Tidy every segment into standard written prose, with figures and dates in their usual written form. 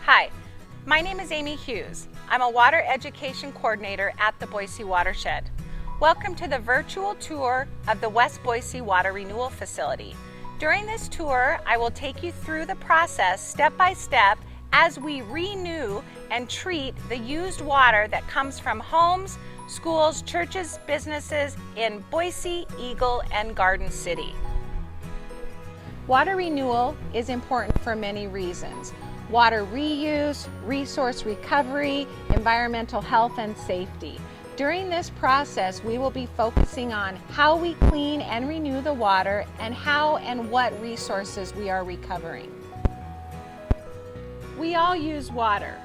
Hi, my name is Amy Hughes. I'm a water education coordinator at the Boise Watershed. Welcome to the virtual tour of the West Boise Water Renewal Facility. During this tour, I will take you through the process step by step as we renew and treat the used water that comes from homes, schools, churches, businesses in Boise, Eagle, and Garden City. Water renewal is important for many reasons. Water reuse, resource recovery, environmental health and safety. During this process, we will be focusing on how we clean and renew the water and how and what resources we are recovering. We all use water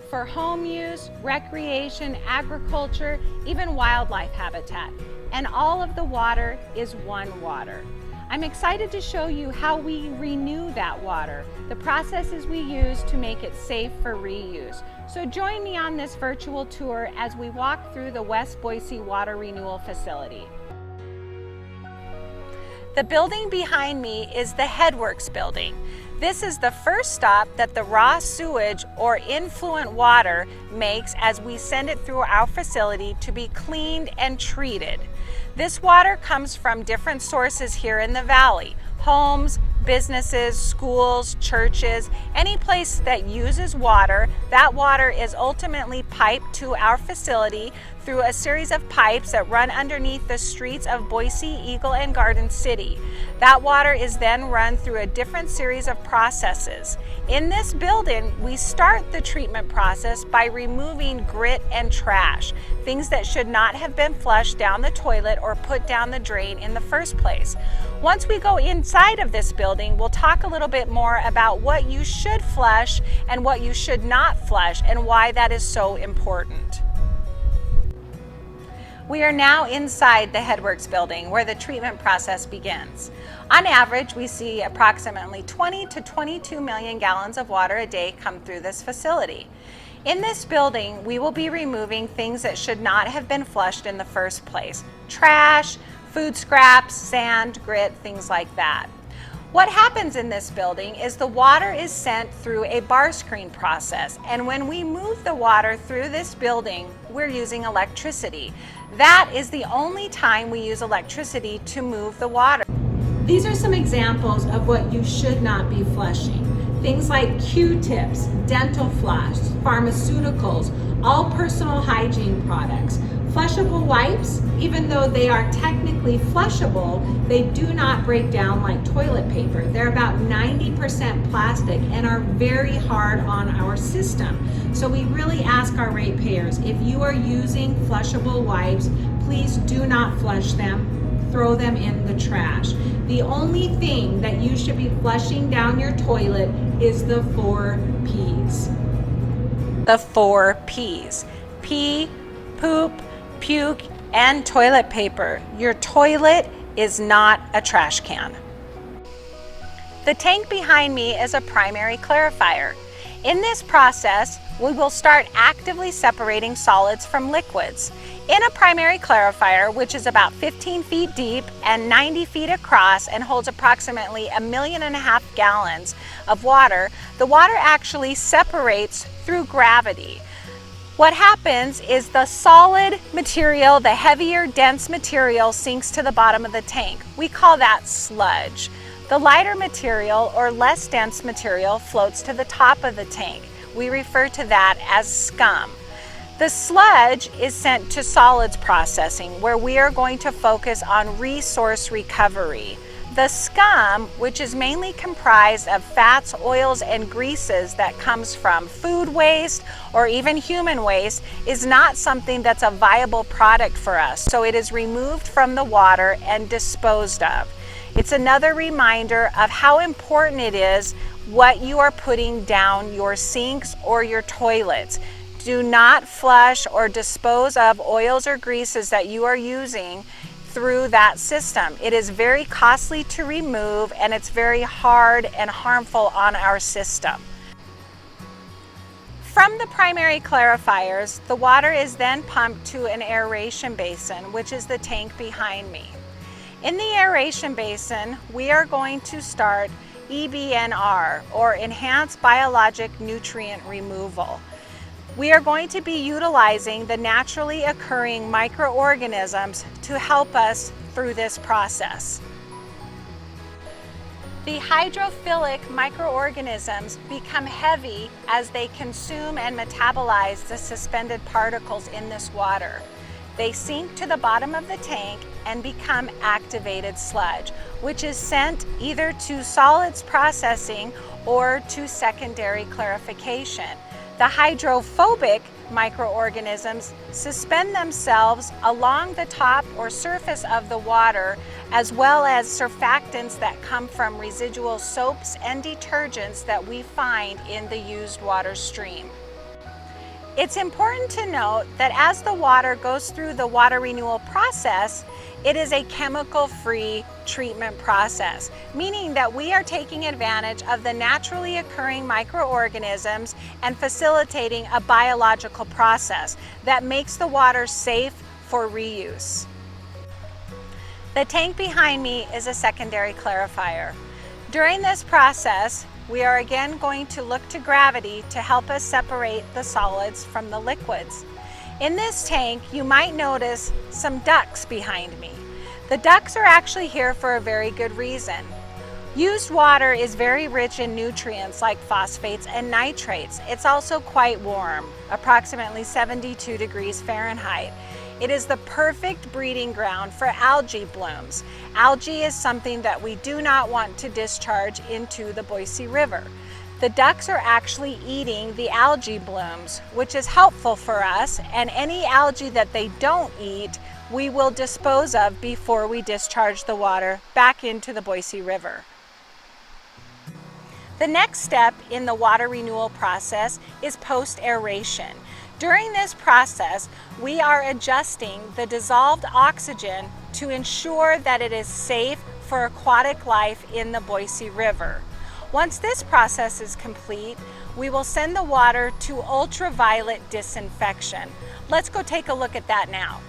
for home use, recreation, agriculture, even wildlife habitat. And all of the water is one water. I'm excited to show you how we renew that water, the processes we use to make it safe for reuse. So join me on this virtual tour as we walk through the West Boise Water Renewal Facility. The building behind me is the Headworks Building. This is the first stop that the raw sewage or influent water makes as we send it through our facility to be cleaned and treated. This water comes from different sources here in the valley: homes, businesses, schools, churches, any place that uses water. That water is ultimately piped to our facility through a series of pipes that run underneath the streets of Boise, Eagle, and Garden City. That water is then run through a different series of processes. In this building, we start the treatment process by removing grit and trash, things that should not have been flushed down the toilet or put down the drain in the first place. Once we go inside of this building, we'll talk a little bit more about what you should flush and what you should not flush and why that is so important. We are now inside the Headworks Building where the treatment process begins. On average, we see approximately 20 to 22 million gallons of water a day come through this facility. In this building, we will be removing things that should not have been flushed in the first place: trash, food scraps, sand, grit, things like that. What happens in this building is the water is sent through a bar screen process, and when we move the water through this building, we're using electricity. That is the only time we use electricity to move the water. These are some examples of what you should not be flushing. Things like Q-tips, dental floss, pharmaceuticals, all personal hygiene products. Flushable wipes, even though they are technically flushable, they do not break down like toilet paper. They're about 90% plastic and are very hard on our system. So we really ask our ratepayers, if you are using flushable wipes, please do not flush them. Throw them in the trash. The only thing that you should be flushing down your toilet is the 4 P's. The 4 P's. Pee, poop, puke, and toilet paper. Your toilet is not a trash can. The tank behind me is a primary clarifier. In this process, we will start actively separating solids from liquids. In a primary clarifier, which is about 15 feet deep and 90 feet across and holds approximately 1.5 million gallons of water, the water actually separates through gravity. What happens is the solid material, the heavier, dense material, sinks to the bottom of the tank. We call that sludge. The lighter material or less dense material floats to the top of the tank. We refer to that as scum. The sludge is sent to solids processing, where we are going to focus on resource recovery. The scum, which is mainly comprised of fats, oils, and greases that comes from food waste or even human waste, is not something that's a viable product for us. So it is removed from the water and disposed of. It's another reminder of how important it is what you are putting down your sinks or your toilets. Do not flush or dispose of oils or greases that you are using through that system. It is very costly to remove, and it's very hard and harmful on our system. From the primary clarifiers, the water is then pumped to an aeration basin, which is the tank behind me. In the aeration basin, we are going to start EBNR, or Enhanced Biologic Nutrient Removal. We are going to be utilizing the naturally occurring microorganisms to help us through this process. The hydrophilic microorganisms become heavy as they consume and metabolize the suspended particles in this water. They sink to the bottom of the tank and become activated sludge, which is sent either to solids processing or to secondary clarification. The hydrophobic microorganisms suspend themselves along the top or surface of the water, as well as surfactants that come from residual soaps and detergents that we find in the used water stream. It's important to note that as the water goes through the water renewal process, it is a chemical-free treatment process, meaning that we are taking advantage of the naturally occurring microorganisms and facilitating a biological process that makes the water safe for reuse. The tank behind me is a secondary clarifier. During this process, we are again going to look to gravity to help us separate the solids from the liquids. In this tank, you might notice some ducts behind me. The ducts are actually here for a very good reason. Used water is very rich in nutrients like phosphates and nitrates. It's also quite warm, approximately 72 degrees Fahrenheit. It is the perfect breeding ground for algae blooms. Algae is something that we do not want to discharge into the Boise River. The ducks are actually eating the algae blooms, which is helpful for us, and any algae that they don't eat, we will dispose of before we discharge the water back into the Boise River. The next step in the water renewal process is post-aeration. During this process, we are adjusting the dissolved oxygen to ensure that it is safe for aquatic life in the Boise River. Once this process is complete, we will send the water to ultraviolet disinfection. Let's go take a look at that now.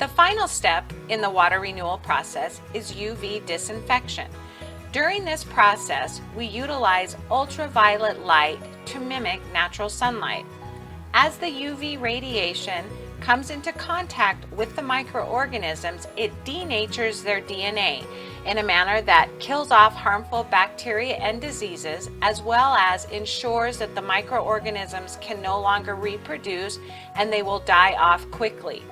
The final step in the water renewal process is UV disinfection. During this process, we utilize ultraviolet light to mimic natural sunlight. As the UV radiation comes into contact with the microorganisms, it denatures their DNA in a manner that kills off harmful bacteria and diseases, as well as ensures that the microorganisms can no longer reproduce and they will die off quickly.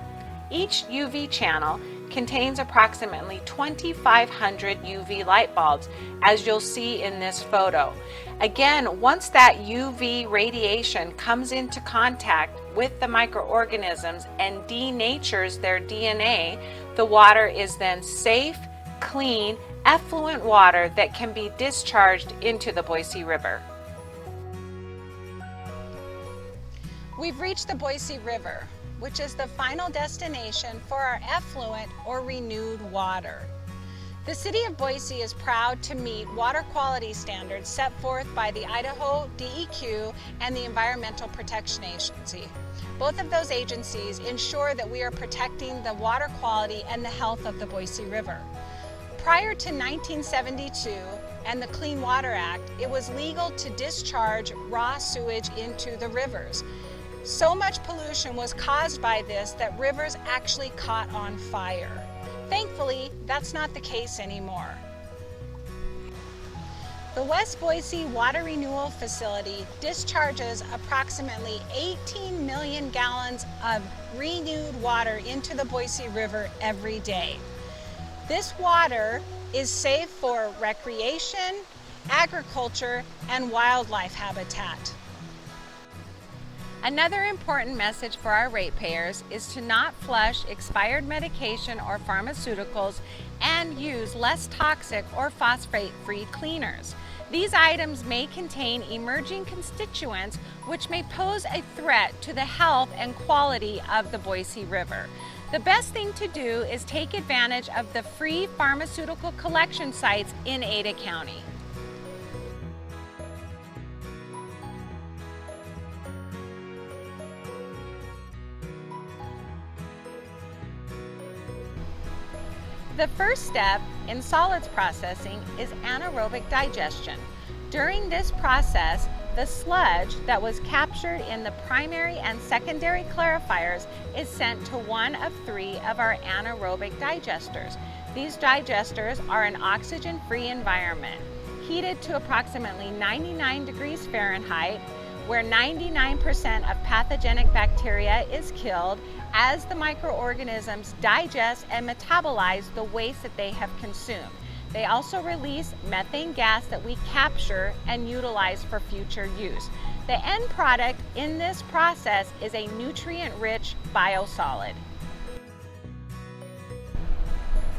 Each UV channel contains approximately 2,500 UV light bulbs, as you'll see in this photo. Again, once that UV radiation comes into contact with the microorganisms and denatures their DNA, the water is then safe, clean, effluent water that can be discharged into the Boise River. We've reached the Boise River, which is the final destination for our effluent or renewed water. The city of Boise is proud to meet water quality standards set forth by the Idaho DEQ and the Environmental Protection Agency. Both of those agencies ensure that we are protecting the water quality and the health of the Boise River. Prior to 1972 and the Clean Water Act, it was legal to discharge raw sewage into the rivers. So much pollution was caused by this that rivers actually caught on fire. Thankfully, that's not the case anymore. The West Boise Water Renewal Facility discharges approximately 18 million gallons of renewed water into the Boise River every day. This water is safe for recreation, agriculture, and wildlife habitat. Another important message for our ratepayers is to not flush expired medication or pharmaceuticals and use less toxic or phosphate-free cleaners. These items may contain emerging constituents which may pose a threat to the health and quality of the Boise River. The best thing to do is take advantage of the free pharmaceutical collection sites in Ada County. The first step in solids processing is anaerobic digestion. During this process, the sludge that was captured in the primary and secondary clarifiers is sent to one of 3 of our anaerobic digesters. These digesters are an oxygen-free environment, heated to approximately 99 degrees Fahrenheit, where 99% of pathogenic bacteria is killed as the microorganisms digest and metabolize the waste that they have consumed. They also release methane gas that we capture and utilize for future use. The end product in this process is a nutrient-rich biosolid.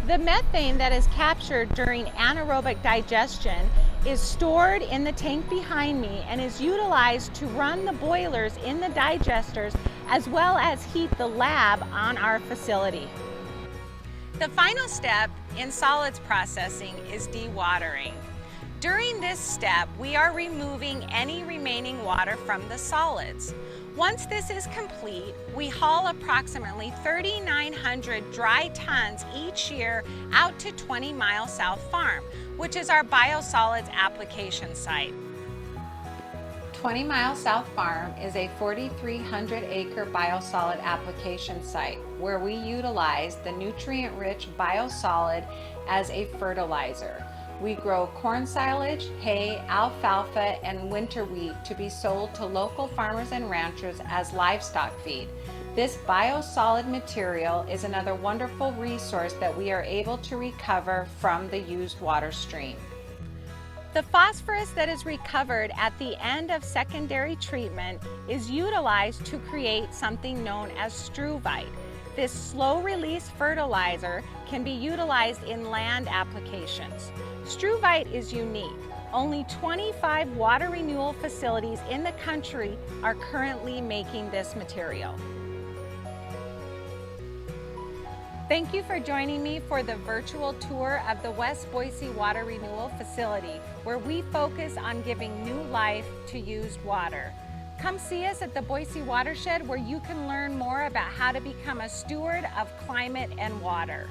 The methane that is captured during anaerobic digestion is stored in the tank behind me and is utilized to run the boilers in the digesters as well as heat the lab on our facility. The final step in solids processing is dewatering. During this step, we are removing any remaining water from the solids. Once this is complete, we haul approximately 3,900 dry tons each year out to 20 Mile South Farm, which is our biosolids application site. 20 Mile South Farm is a 4,300-acre biosolid application site where we utilize the nutrient-rich biosolid as a fertilizer. We grow corn silage, hay, alfalfa, and winter wheat to be sold to local farmers and ranchers as livestock feed. This biosolid material is another wonderful resource that we are able to recover from the used water stream. The phosphorus that is recovered at the end of secondary treatment is utilized to create something known as struvite. This slow-release fertilizer can be utilized in land applications. Struvite is unique. Only 25 water renewal facilities in the country are currently making this material. Thank you for joining me for the virtual tour of the West Boise Water Renewal Facility, where we focus on giving new life to used water. Come see us at the Boise Watershed, where you can learn more about how to become a steward of climate and water.